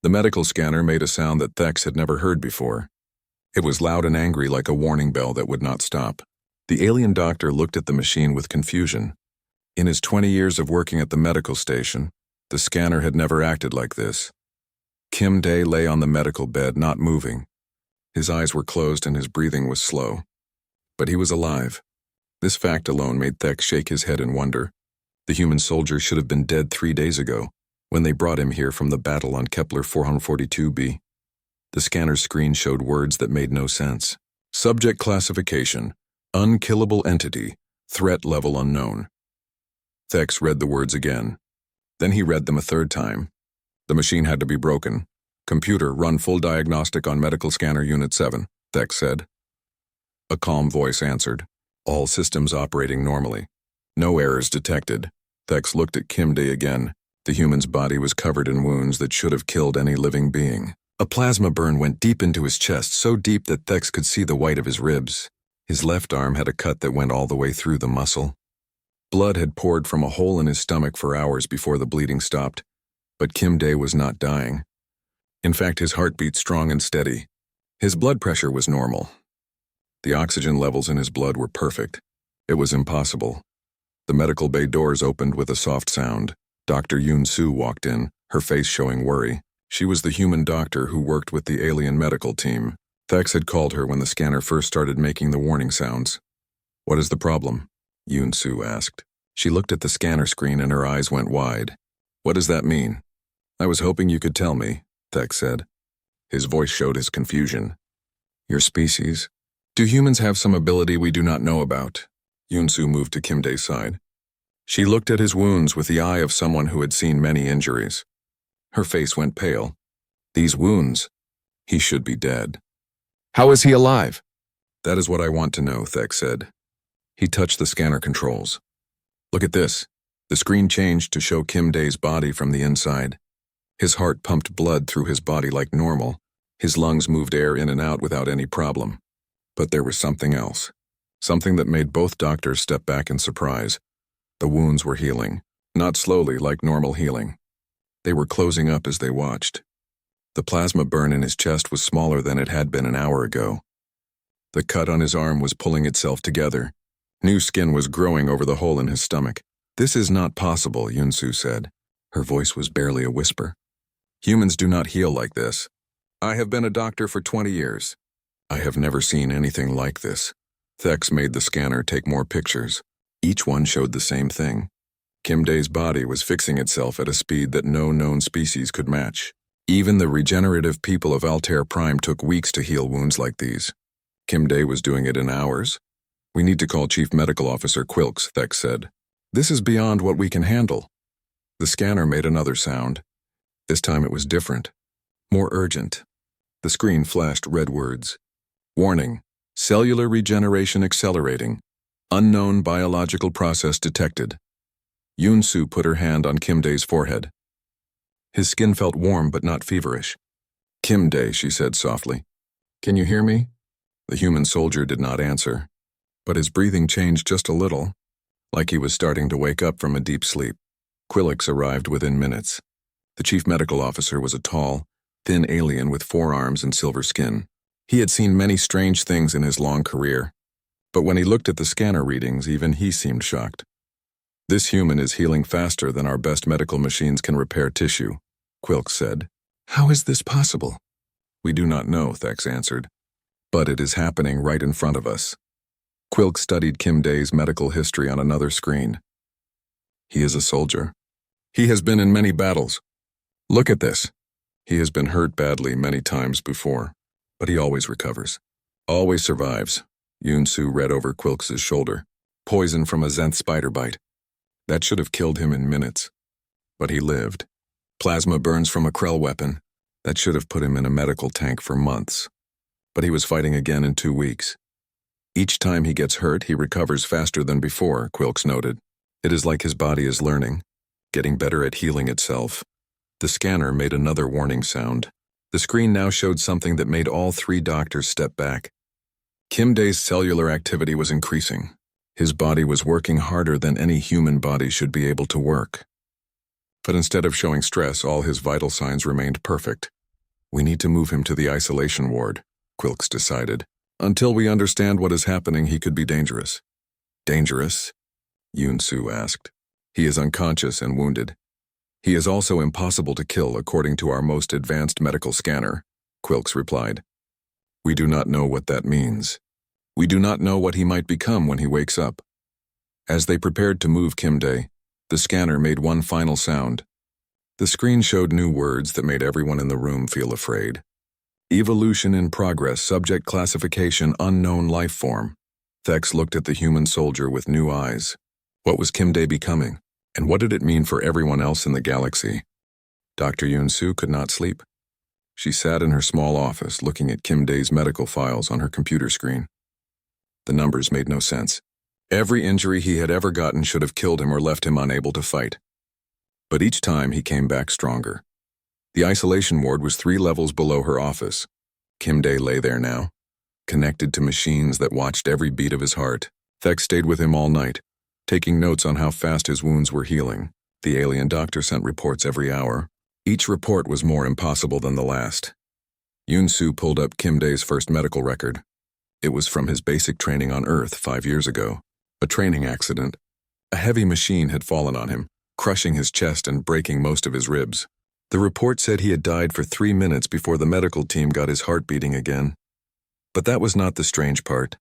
The medical scanner made a sound that Thex had never heard before. It was loud and angry like a warning bell that would not stop. The alien doctor looked at the machine with confusion. In his 20 years of working at the medical station, the scanner had never acted like this. Kim Day lay on the medical bed, not moving. His eyes were closed and his breathing was slow. But he was alive. This fact alone made Thex shake his head in wonder. The human soldier should have been dead 3 days ago, when they brought him here from the battle on Kepler 442b. The scanner's screen showed words that made no sense. Subject classification, unkillable entity, threat level unknown. Thex read the words again. Then he read them a third time. The machine had to be broken. Computer, run full diagnostic on medical scanner unit 7, Thex said. A calm voice answered. All systems operating normally. No errors detected. Thex looked at Kim Day again. The human's body was covered in wounds that should have killed any living being. A plasma burn went deep into his chest, so deep that Thex could see the white of his ribs. His left arm had a cut that went all the way through the muscle. Blood had poured from a hole in his stomach for hours before the bleeding stopped, but Kim Day was not dying. In fact, his heart beat strong and steady. His blood pressure was normal. The oxygen levels in his blood were perfect. It was impossible. The medical bay doors opened with a soft sound. Dr. Yoon Soo walked in, her face showing worry. She was the human doctor who worked with the alien medical team. Thex had called her when the scanner first started making the warning sounds. What is the problem? Yoon Soo asked. She looked at the scanner screen and her eyes went wide. What does that mean? I was hoping you could tell me, Thex said. His voice showed his confusion. Your species? Do humans have some ability we do not know about? Yoon Soo moved to Kim Day's side. She looked at his wounds with the eye of someone who had seen many injuries. Her face went pale. These wounds. He should be dead. How is he alive? That is what I want to know, Thex said. He touched the scanner controls. Look at this. The screen changed to show Kim Day's body from the inside. His heart pumped blood through his body like normal. His lungs moved air in and out without any problem. But there was something else. Something that made both doctors step back in surprise. The wounds were healing, not slowly like normal healing. They were closing up as they watched. The plasma burn in his chest was smaller than it had been an hour ago. The cut on his arm was pulling itself together. New skin was growing over the hole in his stomach. This is not possible, Yoon Soo said. Her voice was barely a whisper. Humans do not heal like this. I have been a doctor for 20 years. I have never seen anything like this. Thex made the scanner take more pictures. Each one showed the same thing. Kim Day's body was fixing itself at a speed that no known species could match. Even the regenerative people of Altair Prime took weeks to heal wounds like these. Kim Day was doing it in hours. We need to call Chief Medical Officer Quilks, Thex said. This is beyond what we can handle. The scanner made another sound. This time it was different. More urgent. The screen flashed red words. Warning. Cellular regeneration accelerating. Unknown biological process detected. Yoon Soo put her hand on Kim Day's forehead. His skin felt warm but not feverish. Kim Day, she said softly. Can you hear me? The human soldier did not answer, but his breathing changed just a little, like he was starting to wake up from a deep sleep. Quilix arrived within minutes. The chief medical officer was a tall, thin alien with 4 arms and silver skin. He had seen many strange things in his long career, but when he looked at the scanner readings, even he seemed shocked. This human is healing faster than our best medical machines can repair tissue, Quilks said. How is this possible? We do not know, Thex answered, but it is happening right in front of us. Quilks studied Kim Day's medical history on another screen. He is a soldier. He has been in many battles. Look at this. He has been hurt badly many times before, but he always recovers. Always survives. Yoon Soo read over Quilks' shoulder. Poison from a Zenth spider bite. That should have killed him in minutes. But he lived. Plasma burns from a Krell weapon. That should have put him in a medical tank for months. But he was fighting again in 2 weeks. Each time he gets hurt, he recovers faster than before, Quilks noted. It is like his body is learning, getting better at healing itself. The scanner made another warning sound. The screen now showed something that made all 3 doctors step back. Kim Day's cellular activity was increasing. His body was working harder than any human body should be able to work. But instead of showing stress, all his vital signs remained perfect. We need to move him to the isolation ward, Quilks decided. Until we understand what is happening, he could be dangerous. Dangerous? Yun-Su asked. He is unconscious and wounded. He is also impossible to kill according to our most advanced medical scanner, Quilks replied. We do not know what that means. We do not know what he might become when he wakes up. As they prepared to move Kim-Dae, the scanner made one final sound. The screen showed new words that made everyone in the room feel afraid. Evolution in progress, subject classification, unknown life form. Thex looked at the human soldier with new eyes. What was Kim-Dae becoming? And what did it mean for everyone else in the galaxy? Dr. Yun-Su could not sleep. She sat in her small office looking at Kim-Dae's medical files on her computer screen. The numbers made no sense. Every injury he had ever gotten should have killed him or left him unable to fight. But each time he came back stronger. The isolation ward was 3 levels below her office. Kim-Dae lay there now, connected to machines that watched every beat of his heart. Thex stayed with him all night, taking notes on how fast his wounds were healing. The alien doctor sent reports every hour. Each report was more impossible than the last. Yun-Su pulled up Kim-Dae's first medical record. It was from his basic training on Earth 5 years ago. A training accident. A heavy machine had fallen on him, crushing his chest and breaking most of his ribs. The report said he had died for 3 minutes before the medical team got his heart beating again. But that was not the strange part.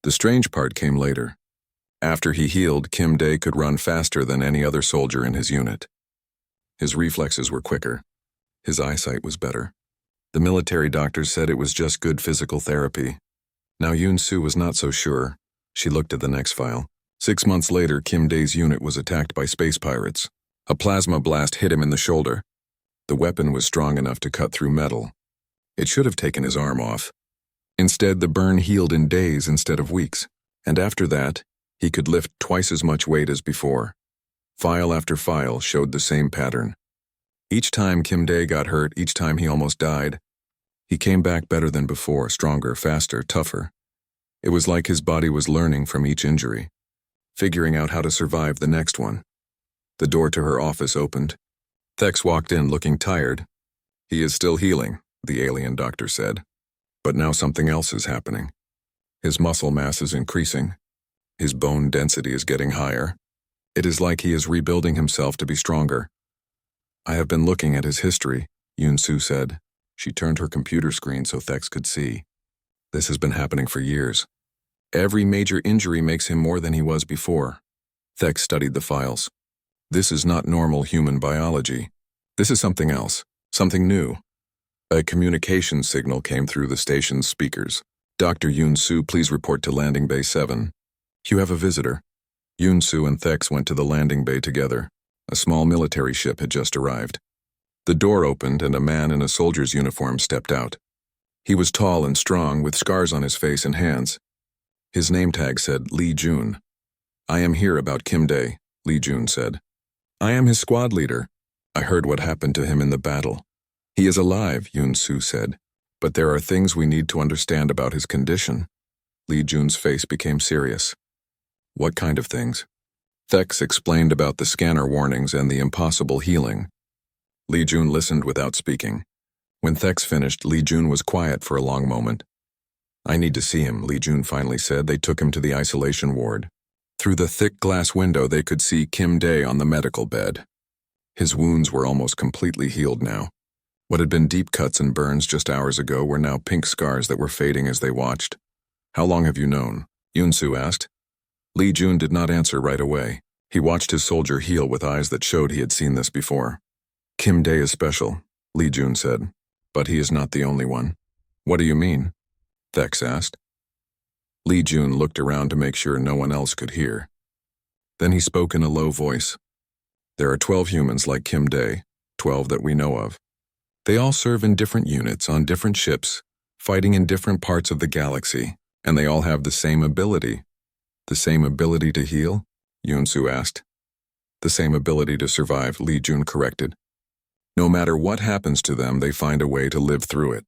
The strange part came later. After he healed, Kim-Dae could run faster than any other soldier in his unit. His reflexes were quicker. His eyesight was better. The military doctors said it was just good physical therapy. Now Yun-Su was not so sure. She looked at the next file. 6 months later, Kim-Dae's unit was attacked by space pirates. A plasma blast hit him in the shoulder. The weapon was strong enough to cut through metal. It should have taken his arm off. Instead, the burn healed in days instead of weeks. And after that, he could lift twice as much weight as before. File after file showed the same pattern. Each time Kim-Dae got hurt, each time he almost died, he came back better than before, stronger, faster, tougher. It was like his body was learning from each injury, figuring out how to survive the next one. The door to her office opened. Thex walked in looking tired. He is still healing, the alien doctor said. But now something else is happening. His muscle mass is increasing. His bone density is getting higher. It is like he is rebuilding himself to be stronger. I have been looking at his history, Yun-Su said. She turned her computer screen so Thex could see. This has been happening for years. Every major injury makes him more than he was before. Thex studied the files. This is not normal human biology. This is something else, something new. A communication signal came through the station's speakers. Dr. Yun-Su, please report to Landing Bay 7. You have a visitor. Yun-Su and Thex went to the landing bay together. A small military ship had just arrived. The door opened and a man in a soldier's uniform stepped out. He was tall and strong, with scars on his face and hands. His name tag said Lee Jun. I am here about Kim-Dae, Lee Jun said. I am his squad leader. I heard what happened to him in the battle. He is alive, Yun-Su said, but there are things we need to understand about his condition. Lee Jun's face became serious. What kind of things? Thex explained about the scanner warnings and the impossible healing. Lee Jun listened without speaking. When Thex finished, Lee Jun was quiet for a long moment. I need to see him, Lee Jun finally said. They took him to the isolation ward. Through the thick glass window, they could see Kim-Dae on the medical bed. His wounds were almost completely healed now. What had been deep cuts and burns just hours ago were now pink scars that were fading as they watched. How long have you known? Yun-Su asked. Lee Jun did not answer right away. He watched his soldier heal with eyes that showed he had seen this before. Kim-Dae is special, Lee Jun said, but he is not the only one. What do you mean? Thex asked. Lee Jun looked around to make sure no one else could hear. Then he spoke in a low voice. There are 12 humans like Kim-Dae, 12 that we know of. They all serve in different units on different ships, fighting in different parts of the galaxy, and they all have the same ability. The same ability to heal? Yun-Su asked. The same ability to survive, Lee Jun corrected. No matter what happens to them, they find a way to live through it.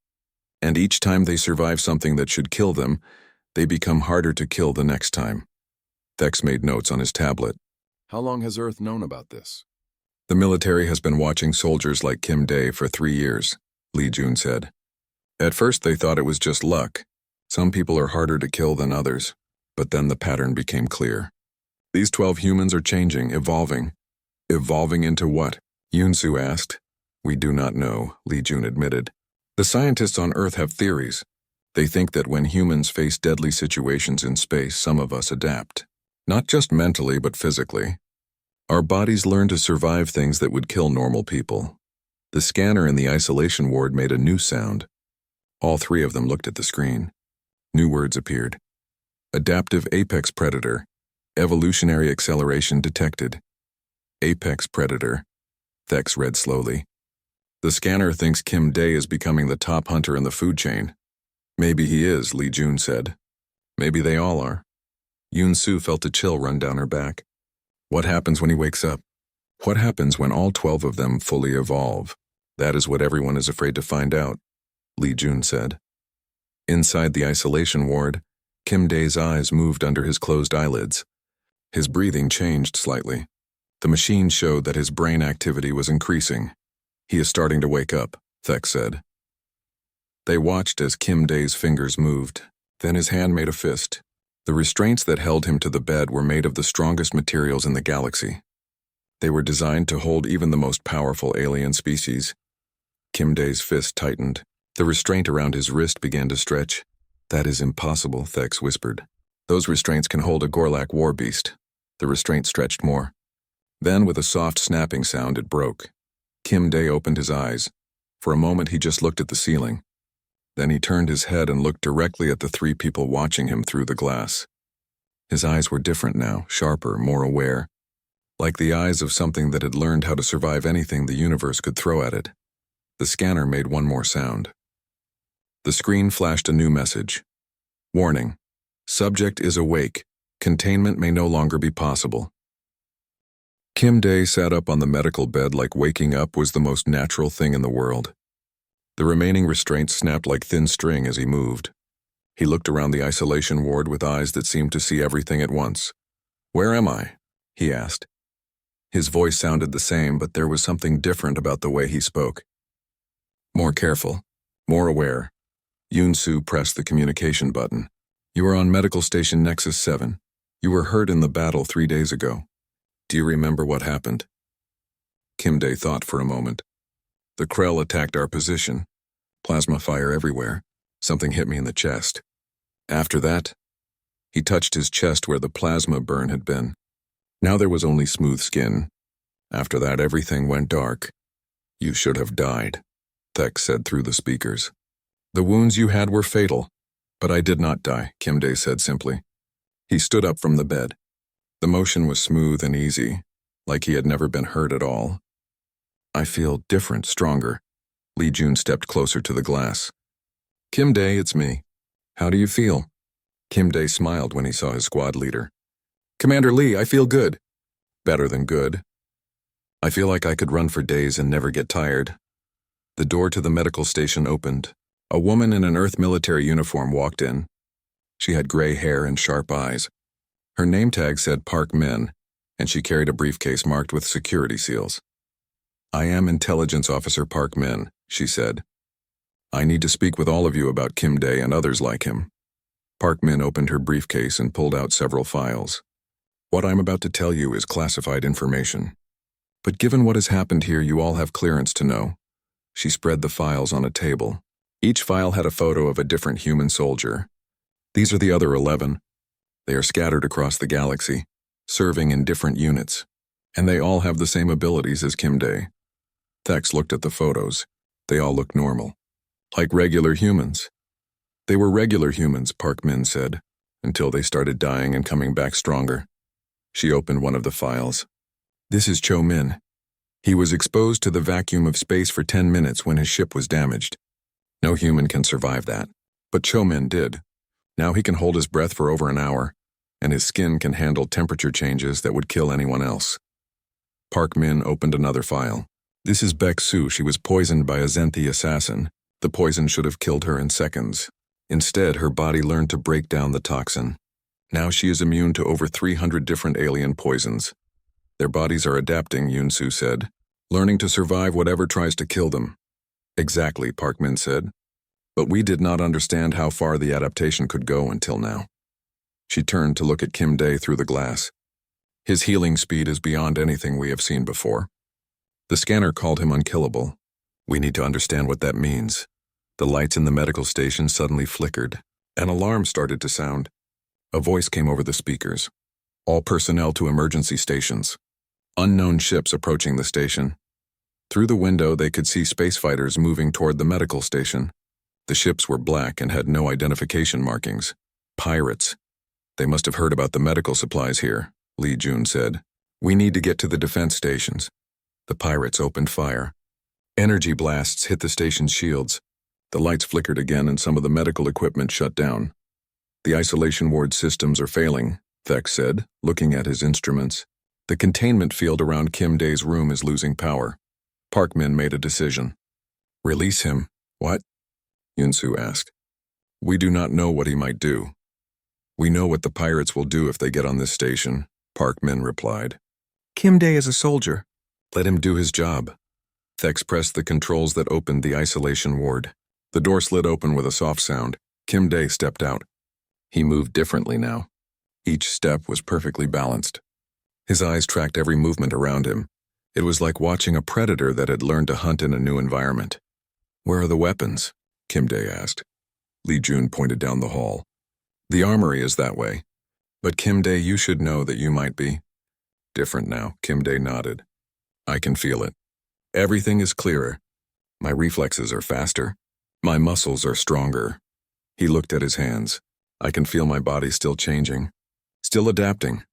And each time they survive something that should kill them, they become harder to kill the next time. Thex made notes on his tablet. How long has Earth known about this? The military has been watching soldiers like Kim-Dae for 3 years, Li Jun said. At first they thought it was just luck. Some people are harder to kill than others, but then the pattern became clear. These 12 humans are changing, evolving. Evolving into what? Yunsu asked. We do not know, Li Jun admitted. The scientists on Earth have theories. They think that when humans face deadly situations in space, some of us adapt. Not just mentally, but physically. Our bodies learn to survive things that would kill normal people. The scanner in the isolation ward made a new sound. All three of them looked at the screen. New words appeared. Adaptive apex predator. Evolutionary acceleration detected. Apex predator. Thex read slowly. The scanner thinks Kim Dae is becoming the top hunter in the food chain. Maybe he is, Li Jun said. Maybe they all are. Yun-Su felt a chill run down her back. What happens when he wakes up? What happens when all 12 of them fully evolve? That is what everyone is afraid to find out, Li Jun said. Inside the isolation ward, Kim Dae's eyes moved under his closed eyelids. His breathing changed slightly. The machine showed that his brain activity was increasing. He is starting to wake up, Thex said. They watched as Kim Dae's fingers moved. Then his hand made a fist. The restraints that held him to the bed were made of the strongest materials in the galaxy. They were designed to hold even the most powerful alien species. Kim Dae's fist tightened. The restraint around his wrist began to stretch. That is impossible, Thex whispered. Those restraints can hold a Gorlak war beast. The restraint stretched more. Then, with a soft snapping sound, it broke. Kim Dae opened his eyes. For a moment, he just looked at the ceiling. Then he turned his head and looked directly at the three people watching him through the glass. His eyes were different now, sharper, more aware, like the eyes of something that had learned how to survive anything the universe could throw at it. The scanner made one more sound. The screen flashed a new message. Warning. Subject is awake. Containment may no longer be possible. Kim Dae sat up on the medical bed like waking up was the most natural thing in the world. The remaining restraints snapped like thin string as he moved. He looked around the isolation ward with eyes that seemed to see everything at once. Where am I? He asked. His voice sounded the same, but there was something different about the way he spoke. More careful, more aware. Yun-Su pressed the communication button. You are on Medical Station Nexus 7. You were hurt in the battle 3 days ago. Do you remember what happened? Kim Dae thought for a moment. The Krell attacked our position. Plasma fire everywhere. Something hit me in the chest. After that, he touched his chest where the plasma burn had been. Now there was only smooth skin. After that, everything went dark. You should have died, Thex said through the speakers. The wounds you had were fatal, but I did not die, Kim Dae said simply. He stood up from the bed. The motion was smooth and easy, like he had never been hurt at all. I feel different, stronger. Li Jun stepped closer to the glass. Kim Dae, it's me. How do you feel? Kim Dae smiled when he saw his squad leader. Commander Lee, I feel good. Better than good. I feel like I could run for days and never get tired. The door to the medical station opened. A woman in an Earth military uniform walked in. She had gray hair and sharp eyes. Her name tag said Park Min, and she carried a briefcase marked with security seals. I am Intelligence Officer Park Min, she said. I need to speak with all of you about Kim Dae and others like him. Park Min opened her briefcase and pulled out several files. What I'm about to tell you is classified information. But given what has happened here, you all have clearance to know. She spread the files on a table. Each file had a photo of a different human soldier. These are the other 11. They are scattered across the galaxy, serving in different units. And they all have the same abilities as Kim Dae. Thex looked at the photos. They all looked normal. Like regular humans. They were regular humans, Park Min said, until they started dying and coming back stronger. She opened one of the files. This is Cho Min. He was exposed to the vacuum of space for 10 minutes when his ship was damaged. No human can survive that. But Cho Min did. Now he can hold his breath for over an hour, and his skin can handle temperature changes that would kill anyone else. Park Min opened another file. This is Baek Su. She was poisoned by a Zenthi assassin. The poison should have killed her in seconds. Instead, her body learned to break down the toxin. Now she is immune to over 300 different alien poisons. Their bodies are adapting, Yun-Su said, learning to survive whatever tries to kill them. Exactly, Parkman said. But we did not understand how far the adaptation could go until now. She turned to look at Kim Dae through the glass. His healing speed is beyond anything we have seen before. The scanner called him unkillable. We need to understand what that means. The lights in the medical station suddenly flickered. An alarm started to sound. A voice came over the speakers. All personnel to emergency stations. Unknown ships approaching the station. Through the window, they could see space fighters moving toward the medical station. The ships were black and had no identification markings. Pirates. They must have heard about the medical supplies here, Lee Jun said. We need to get to the defense stations. The pirates opened fire. Energy blasts hit the station's shields. The lights flickered again and some of the medical equipment shut down. The isolation ward systems are failing, Thex said, looking at his instruments. The containment field around Kim Dae's room is losing power. Parkman made a decision. Release him. What? Yunsu asked. We do not know what he might do. We know what the pirates will do if they get on this station, Parkman replied. Kim Dae is a soldier. Let him do his job. Thex pressed the controls that opened the isolation ward. The door slid open with a soft sound. Kim Dae stepped out. He moved differently now. Each step was perfectly balanced. His eyes tracked every movement around him. It was like watching a predator that had learned to hunt in a new environment. Where are the weapons? Kim Dae asked. Lee Jun pointed down the hall. The armory is that way. But Kim Dae, you should know that you might be different now, Kim Dae nodded. I can feel it. Everything is clearer. My reflexes are faster. My muscles are stronger. He looked at his hands. I can feel my body still changing. Still adapting.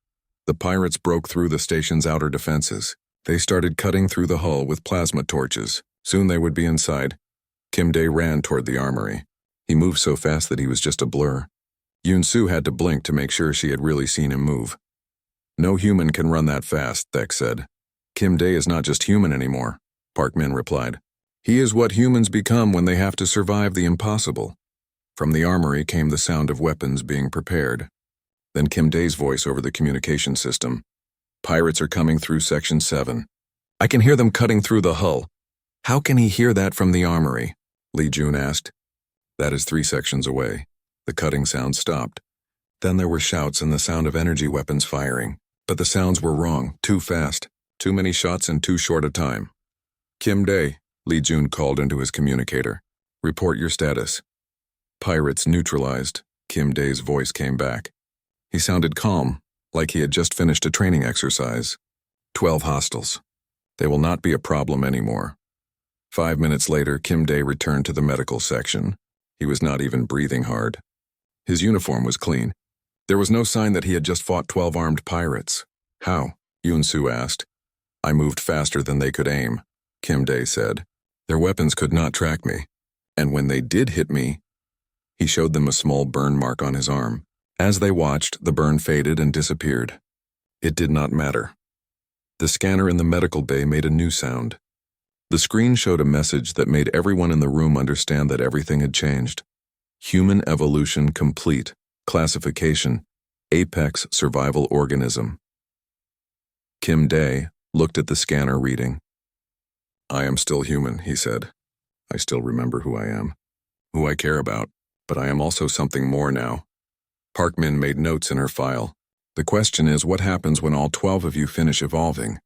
The pirates broke through the station's outer defenses. They started cutting through the hull with plasma torches. Soon they would be inside. Kim Dae ran toward the armory. He moved so fast that he was just a blur. Yunsu had to blink to make sure she had really seen him move. No human can run that fast, Thex said. Kim Dae is not just human anymore, Parkman replied. He is what humans become when they have to survive the impossible. From the armory came the sound of weapons being prepared. Then Kim Dae's voice over the communication system. Pirates are coming through Section 7. I can hear them cutting through the hull. How can he hear that from the armory? Lee Jun asked. That is 3 sections away. The cutting sound stopped. Then there were shouts and the sound of energy weapons firing. But the sounds were wrong, too fast. Too many shots in too short a time. Kim Dae, Lee Jun called into his communicator. Report your status. Pirates neutralized. Kim Dae's voice came back. He sounded calm, like he had just finished a training exercise. 12 hostiles. They will not be a problem anymore. 5 minutes later, Kim Dae returned to the medical section. He was not even breathing hard. His uniform was clean. There was no sign that he had just fought 12 armed pirates. How? Yunsu asked. I moved faster than they could aim, Kim Dae said. Their weapons could not track me. And when they did hit me, he showed them a small burn mark on his arm. As they watched, the burn faded and disappeared. It did not matter. The scanner in the medical bay made a new sound. The screen showed a message that made everyone in the room understand that everything had changed. Human evolution complete. Classification. Apex survival organism. Kim Dae looked at the scanner reading. I am still human, he said. I still remember who I am, who I care about, but I am also something more now. Parkman made notes in her file. The question is, what happens when all 12 of you finish evolving?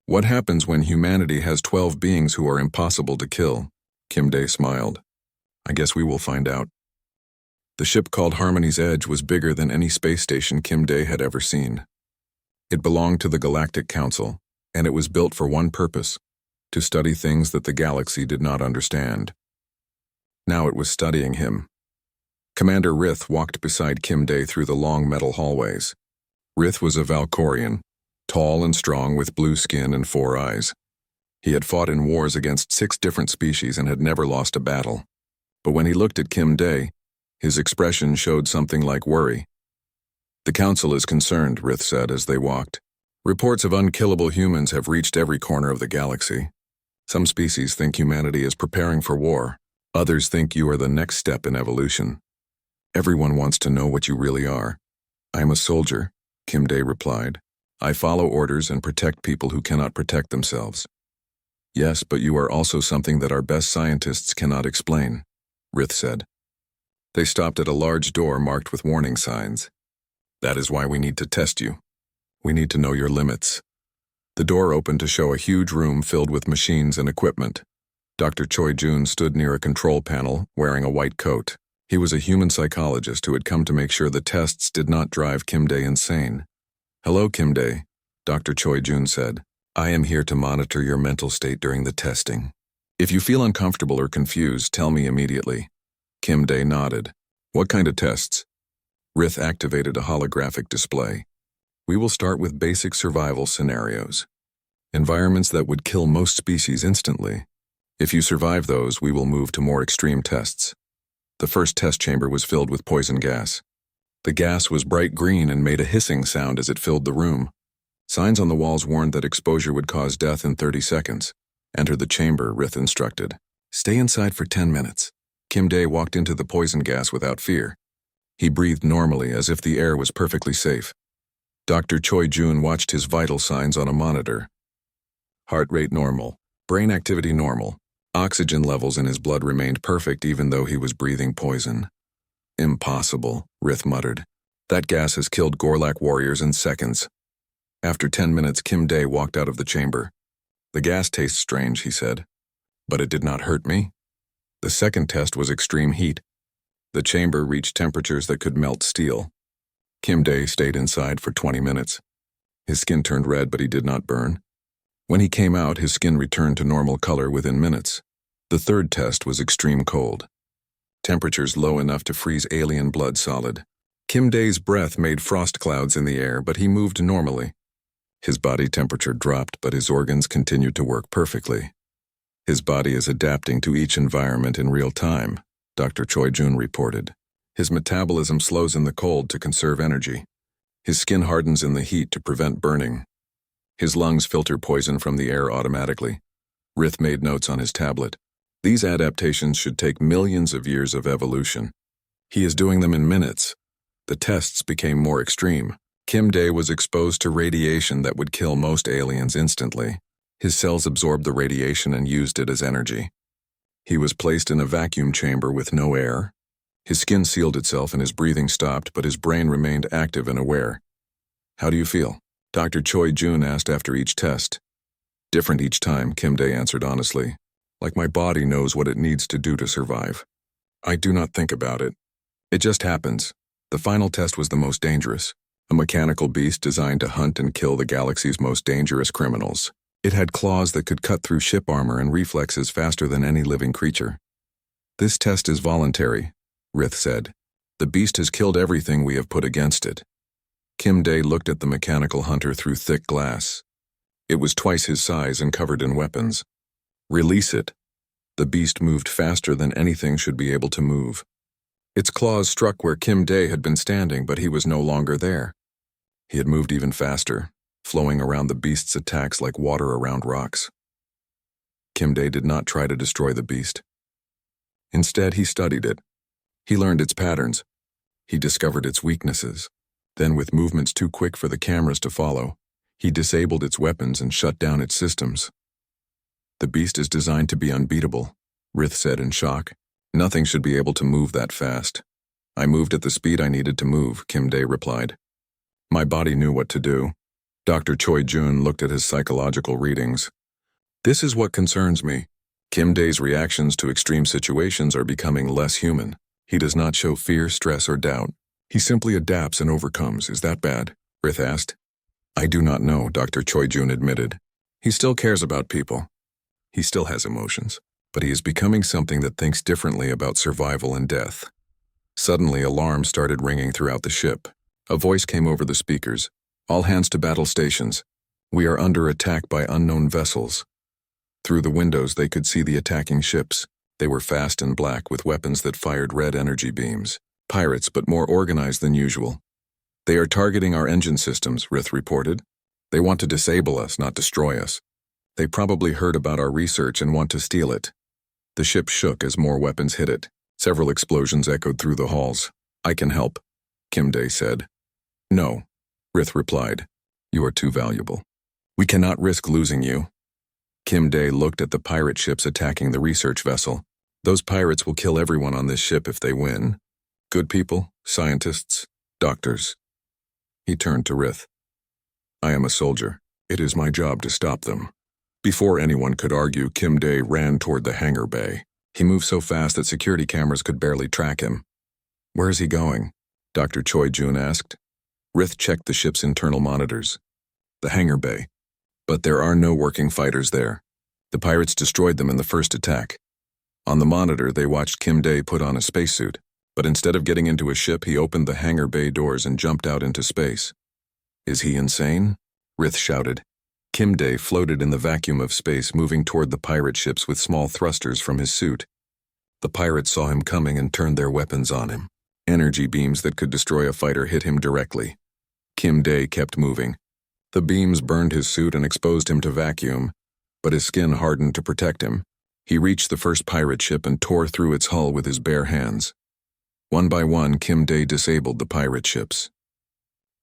What happens when humanity has 12 beings who are impossible to kill? Kim Dae smiled. I guess we will find out. The ship called Harmony's Edge was bigger than any space station Kim Dae had ever seen. It belonged to the Galactic Council, and it was built for one purpose, to study things that the galaxy did not understand. Now it was studying him. Commander Rith walked beside Kim Dae through the long metal hallways. Rith was a Valkorian, tall and strong with blue skin and 4 eyes. He had fought in wars against 6 different species and had never lost a battle. But when he looked at Kim Dae, his expression showed something like worry. The Council is concerned, Rith said as they walked. Reports of unkillable humans have reached every corner of the galaxy. Some species think humanity is preparing for war. Others think you are the next step in evolution. Everyone wants to know what you really are. I am a soldier, Kim Dae replied. I follow orders and protect people who cannot protect themselves. Yes, but you are also something that our best scientists cannot explain, Rith said. They stopped at a large door marked with warning signs. That is why we need to test you. We need to know your limits. The door opened to show a huge room filled with machines and equipment. Dr. Choi Jun stood near a control panel, wearing a white coat. He was a human psychologist who had come to make sure the tests did not drive Kim Dae insane. Hello, Kim Dae, Dr. Choi Jun said. I am here to monitor your mental state during the testing. If you feel uncomfortable or confused, tell me immediately. Kim Dae nodded. What kind of tests? Rith activated a holographic display. We will start with basic survival scenarios. Environments that would kill most species instantly. If you survive those, we will move to more extreme tests. The first test chamber was filled with poison gas. The gas was bright green and made a hissing sound as it filled the room. Signs on the walls warned that exposure would cause death in 30 seconds. Enter the chamber, Rith instructed. Stay inside for 10 minutes. Kim Dae walked into the poison gas without fear. He breathed normally as if the air was perfectly safe. Dr. Choi Jun watched his vital signs on a monitor. Heart rate normal. Brain activity normal. Oxygen levels in his blood remained perfect even though he was breathing poison. Impossible, Rith muttered. That gas has killed Gorlak warriors in seconds. After 10 minutes, Kim Dae walked out of the chamber. The gas tastes strange, he said. But it did not hurt me. The second test was extreme heat. The chamber reached temperatures that could melt steel. Kim Dae stayed inside for 20 minutes. His skin turned red, but he did not burn. When he came out, his skin returned to normal color within minutes. The third test was extreme cold. Temperatures low enough to freeze alien blood solid. Kim Dae's breath made frost clouds in the air, but he moved normally. His body temperature dropped, but his organs continued to work perfectly. His body is adapting to each environment in real time, Dr. Choi Jun reported. His metabolism slows in the cold to conserve energy. His skin hardens in the heat to prevent burning. His lungs filter poison from the air automatically. Rith made notes on his tablet. These adaptations should take millions of years of evolution. He is doing them in minutes. The tests became more extreme. Kim Dae was exposed to radiation that would kill most aliens instantly. His cells absorbed the radiation and used it as energy. He was placed in a vacuum chamber with no air. His skin sealed itself and his breathing stopped, but his brain remained active and aware. How do you feel? Dr. Choi Jun asked after each test. Different each time, Kim Dae answered honestly. Like my body knows what it needs to do to survive. I do not think about it. It just happens. The final test was the most dangerous. A mechanical beast designed to hunt and kill the galaxy's most dangerous criminals. It had claws that could cut through ship armor and reflexes faster than any living creature. This test is voluntary, Rith said. The beast has killed everything we have put against it. Kim Dae looked at the mechanical hunter through thick glass. It was twice his size and covered in weapons. Release it. The beast moved faster than anything should be able to move. Its claws struck where Kim Dae had been standing, but he was no longer there. He had moved even faster, flowing around the beast's attacks like water around rocks. Kim Dae did not try to destroy the beast. Instead, he studied it. He learned its patterns. He discovered its weaknesses. Then, with movements too quick for the cameras to follow, he disabled its weapons and shut down its systems. The beast is designed to be unbeatable, Rith said in shock. Nothing should be able to move that fast. I moved at the speed I needed to move, Kim Dae replied. My body knew what to do. Dr. Choi Jun looked at his psychological readings. This is what concerns me. Kim Dae's reactions to extreme situations are becoming less human. He does not show fear, stress, or doubt. He simply adapts and overcomes. Is that bad? Rith asked. I do not know, Dr. Choi Jun admitted. He still cares about people. He still has emotions, but he is becoming something that thinks differently about survival and death. Suddenly, alarms started ringing throughout the ship. A voice came over the speakers. All hands to battle stations. We are under attack by unknown vessels. Through the windows, they could see the attacking ships. They were fast and black with weapons that fired red energy beams. Pirates, but more organized than usual. They are targeting our engine systems, Rith reported. They want to disable us, not destroy us. They probably heard about our research and want to steal it. The ship shook as more weapons hit it. Several explosions echoed through the halls. I can help, Kim Dae said. No, Rith replied. You are too valuable. We cannot risk losing you. Kim Dae looked at the pirate ships attacking the research vessel. Those pirates will kill everyone on this ship if they win. Good people, scientists, doctors. He turned to Rith. I am a soldier. It is my job to stop them. Before anyone could argue, Kim Dae ran toward the hangar bay. He moved so fast that security cameras could barely track him. Where is he going? Dr. Choi Jun asked. Rith checked the ship's internal monitors. The hangar bay. But there are no working fighters there. The pirates destroyed them in the first attack. On the monitor, they watched Kim Dae put on a spacesuit, but instead of getting into a ship, he opened the hangar bay doors and jumped out into space. Is he insane? Rith shouted. Kim Dae floated in the vacuum of space, moving toward the pirate ships with small thrusters from his suit. The pirates saw him coming and turned their weapons on him. Energy beams that could destroy a fighter hit him directly. Kim Dae kept moving. The beams burned his suit and exposed him to vacuum, but his skin hardened to protect him. He reached the first pirate ship and tore through its hull with his bare hands. One by one, Kim Dae disabled the pirate ships.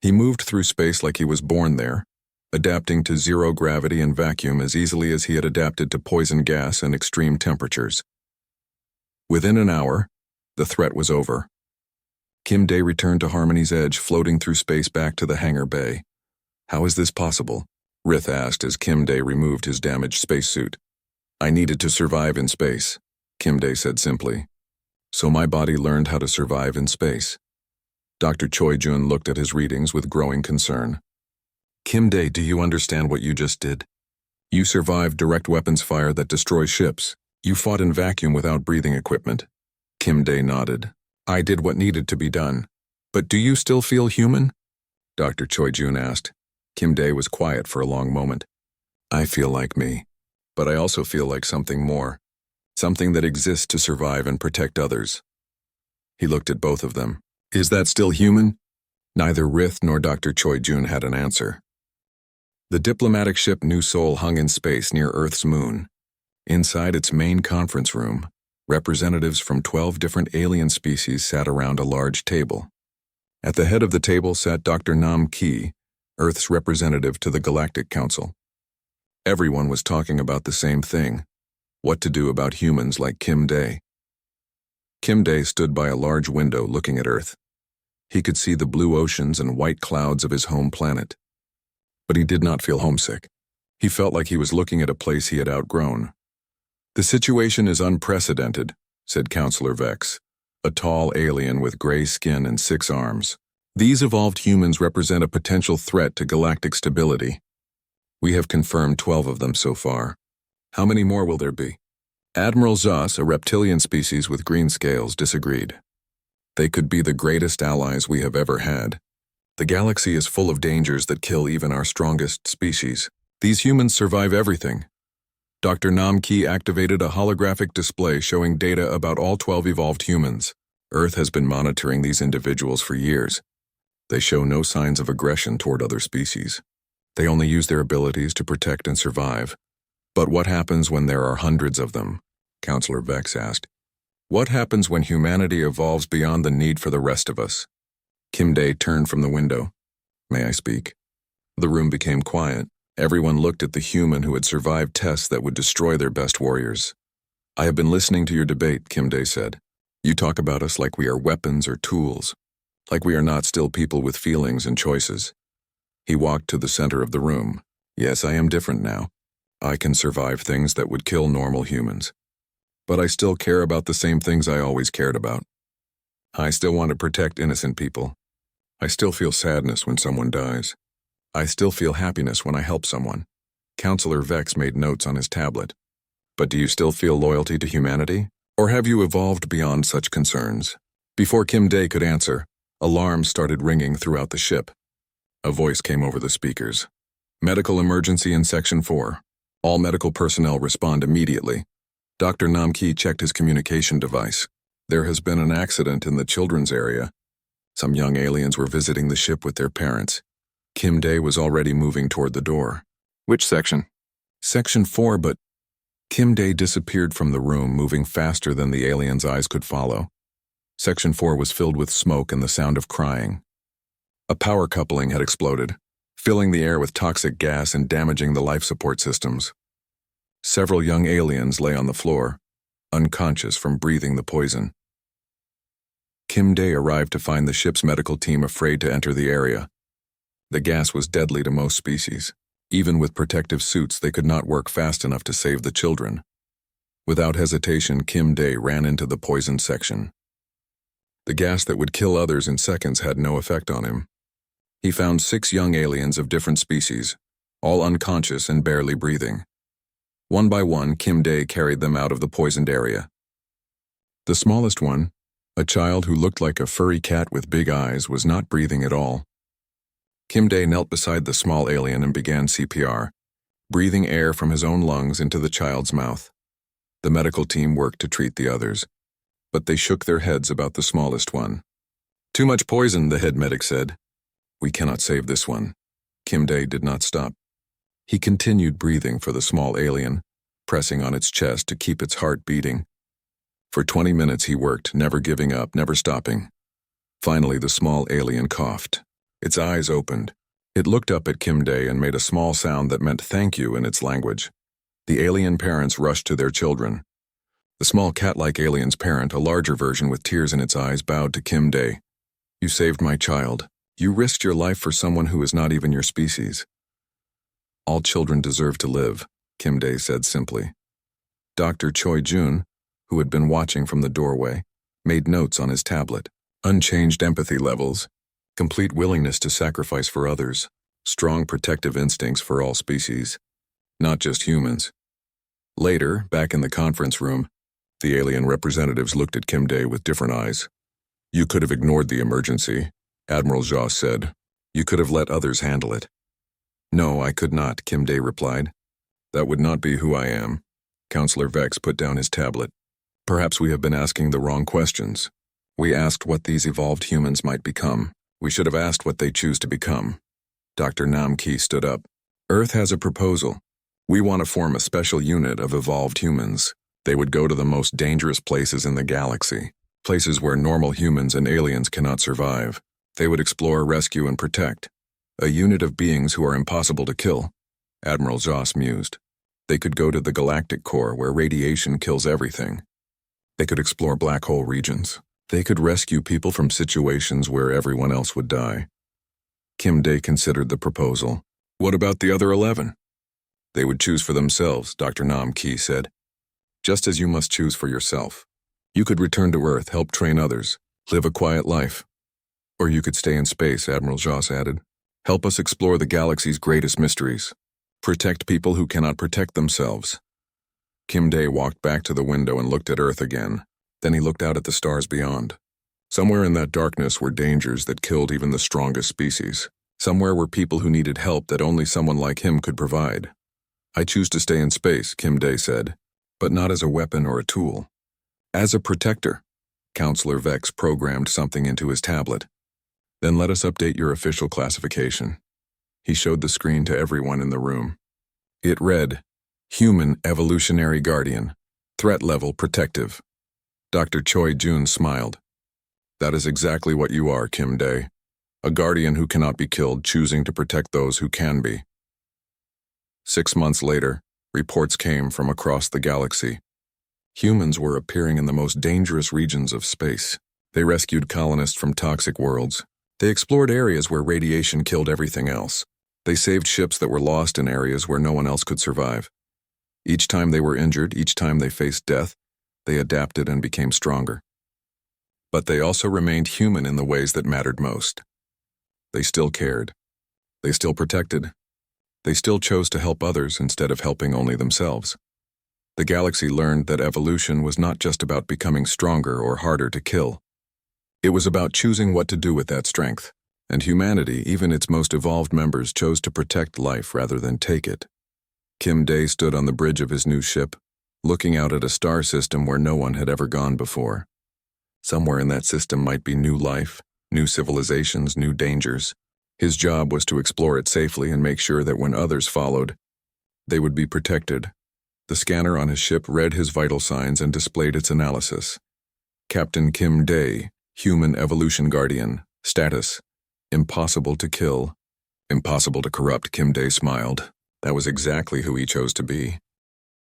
He moved through space like he was born there, adapting to zero gravity and vacuum as easily as he had adapted to poison gas and extreme temperatures. Within an hour, the threat was over. Kim Dae returned to Harmony's Edge, floating through space back to the hangar bay. How is this possible? Rith asked as Kim Dae removed his damaged spacesuit. I needed to survive in space, Kim Dae said simply. So my body learned how to survive in space. Dr. Choi Jun looked at his readings with growing concern. Kim Dae, do you understand what you just did? You survived direct weapons fire that destroys ships. You fought in vacuum without breathing equipment. Kim Dae nodded. I did what needed to be done. But do you still feel human? Dr. Choi Jun asked. Kim Dae was quiet for a long moment. I feel like me, but I also feel like something more. Something that exists to survive and protect others. He looked at both of them. Is that still human? Neither Rith nor Dr. Choi Jun had an answer. The diplomatic ship New Seoul hung in space near Earth's moon. Inside its main conference room, representatives from 12 different alien species sat around a large table. At the head of the table sat Dr. Nam Ki, Earth's representative to the Galactic Council. Everyone was talking about the same thing: what to do about humans like Kim Dae. Kim Dae stood by a large window looking at Earth. He could see the blue oceans and white clouds of his home planet. But he did not feel homesick. He felt like he was looking at a place he had outgrown. The situation is unprecedented, said Counselor Vex, a tall alien with gray skin and 6 arms. These evolved humans represent a potential threat to galactic stability. We have confirmed 12 of them so far. How many more will there be? Admiral Zos, a reptilian species with green scales, disagreed. They could be the greatest allies we have ever had. The galaxy is full of dangers that kill even our strongest species. These humans survive everything. Dr. Nam Ki activated a holographic display showing data about all 12 evolved humans. Earth has been monitoring these individuals for years. They show no signs of aggression toward other species. They only use their abilities to protect and survive. But what happens when there are hundreds of them? Counselor Vex asked. What happens when humanity evolves beyond the need for the rest of us? Kim Dae turned from the window. May I speak? The room became quiet. Everyone looked at the human who had survived tests that would destroy their best warriors. I have been listening to your debate, Kim Dae said. You talk about us like we are weapons or tools, like we are not still people with feelings and choices. He walked to the center of the room. Yes, I am different now. I can survive things that would kill normal humans. But I still care about the same things I always cared about. I still want to protect innocent people. I still feel sadness when someone dies. I still feel happiness when I help someone. Counselor Vex made notes on his tablet. But do you still feel loyalty to humanity? Or have you evolved beyond such concerns? Before Kim Dae could answer, alarms started ringing throughout the ship. A voice came over the speakers. Medical emergency in Section 4. All medical personnel respond immediately. Dr. Nam Ki checked his communication device. There has been an accident in the children's area. Some young aliens were visiting the ship with their parents. Kim Dae was already moving toward the door. Which section? Section 4, but Kim Dae disappeared from the room, moving faster than the alien's eyes could follow. Section 4 was filled with smoke and the sound of crying. A power coupling had exploded, filling the air with toxic gas and damaging the life support systems. Several young aliens lay on the floor, unconscious from breathing the poison. Kim Day arrived to find the ship's medical team afraid to enter the area. The gas was deadly to most species. Even with protective suits, they could not work fast enough to save the children. Without hesitation, Kim Day ran into the poisoned section. The gas that would kill others in seconds had no effect on him. He found 6 young aliens of different species, all unconscious and barely breathing. One by one, Kim Day carried them out of the poisoned area. The smallest one, a child who looked like a furry cat with big eyes, was not breathing at all. Kim Day knelt beside the small alien and began CPR, breathing air from his own lungs into the child's mouth. The medical team worked to treat the others, but they shook their heads about the smallest one. "Too much poison," the head medic said. "We cannot save this one." Kim Day did not stop. He continued breathing for the small alien, pressing on its chest to keep its heart beating. For 20 minutes he worked, never giving up, never stopping. Finally, the small alien coughed. Its eyes opened. It looked up at Kim Day and made a small sound that meant thank you in its language. The alien parents rushed to their children. The small cat-like alien's parent, a larger version with tears in its eyes, bowed to Kim Day. "You saved my child. You risked your life for someone who is not even your species." "All children deserve to live," Kim Day said simply. Dr. Choi Jun, who had been watching from the doorway, made notes on his tablet. Unchanged empathy levels, complete willingness to sacrifice for others, strong protective instincts for all species, not just humans. Later, back in the conference room, the alien representatives looked at Kim Day with different eyes. "You could have ignored the emergency," Admiral Joss said. "You could have let others handle it." "No, I could not," Kim Day replied. "That would not be who I am." Counselor Vex put down his tablet. "Perhaps we have been asking the wrong questions. We asked what these evolved humans might become. We should have asked what they choose to become." Dr. Nam Ki stood up. "Earth has a proposal. We want to form a special unit of evolved humans. They would go to the most dangerous places in the galaxy, places where normal humans and aliens cannot survive. They would explore, rescue, and protect. A unit of beings who are impossible to kill," Admiral Joss mused. "They could go to the galactic core where radiation kills everything. They could explore black hole regions. They could rescue people from situations where everyone else would die." Kim Day considered the proposal. "What about the other 11? "They would choose for themselves," Dr. Nam Ki said. "Just as you must choose for yourself. You could return to Earth, help train others, live a quiet life. Or you could stay in space," Admiral Joss added. "Help us explore the galaxy's greatest mysteries. Protect people who cannot protect themselves." Kim Day walked back to the window and looked at Earth again. Then he looked out at the stars beyond. Somewhere in that darkness were dangers that killed even the strongest species. Somewhere were people who needed help that only someone like him could provide. "I choose to stay in space," Kim Day said, "but not as a weapon or a tool. As a protector." Counselor Vex programmed something into his tablet. "Then let us update your official classification." He showed the screen to everyone in the room. It read, "Human Evolutionary Guardian. Threat level protective." Dr. Choi Jun smiled. "That is exactly what you are, Kim Day. A guardian who cannot be killed, choosing to protect those who can be." 6 months later, reports came from across the galaxy. Humans were appearing in the most dangerous regions of space. They rescued colonists from toxic worlds. They explored areas where radiation killed everything else. They saved ships that were lost in areas where no one else could survive. Each time they were injured, each time they faced death, they adapted and became stronger. But they also remained human in the ways that mattered most. They still cared. They still protected. They still chose to help others instead of helping only themselves. The galaxy learned that evolution was not just about becoming stronger or harder to kill. It was about choosing what to do with that strength, and humanity, even its most evolved members, chose to protect life rather than take it. Kim Day stood on the bridge of his new ship, looking out at a star system where no one had ever gone before. Somewhere in that system might be new life, new civilizations, new dangers. His job was to explore it safely and make sure that when others followed, they would be protected. The scanner on his ship read his vital signs and displayed its analysis. Captain Kim Day, Human Evolution Guardian. Status: impossible to kill. Impossible to corrupt, Kim Day smiled. That was exactly who he chose to be.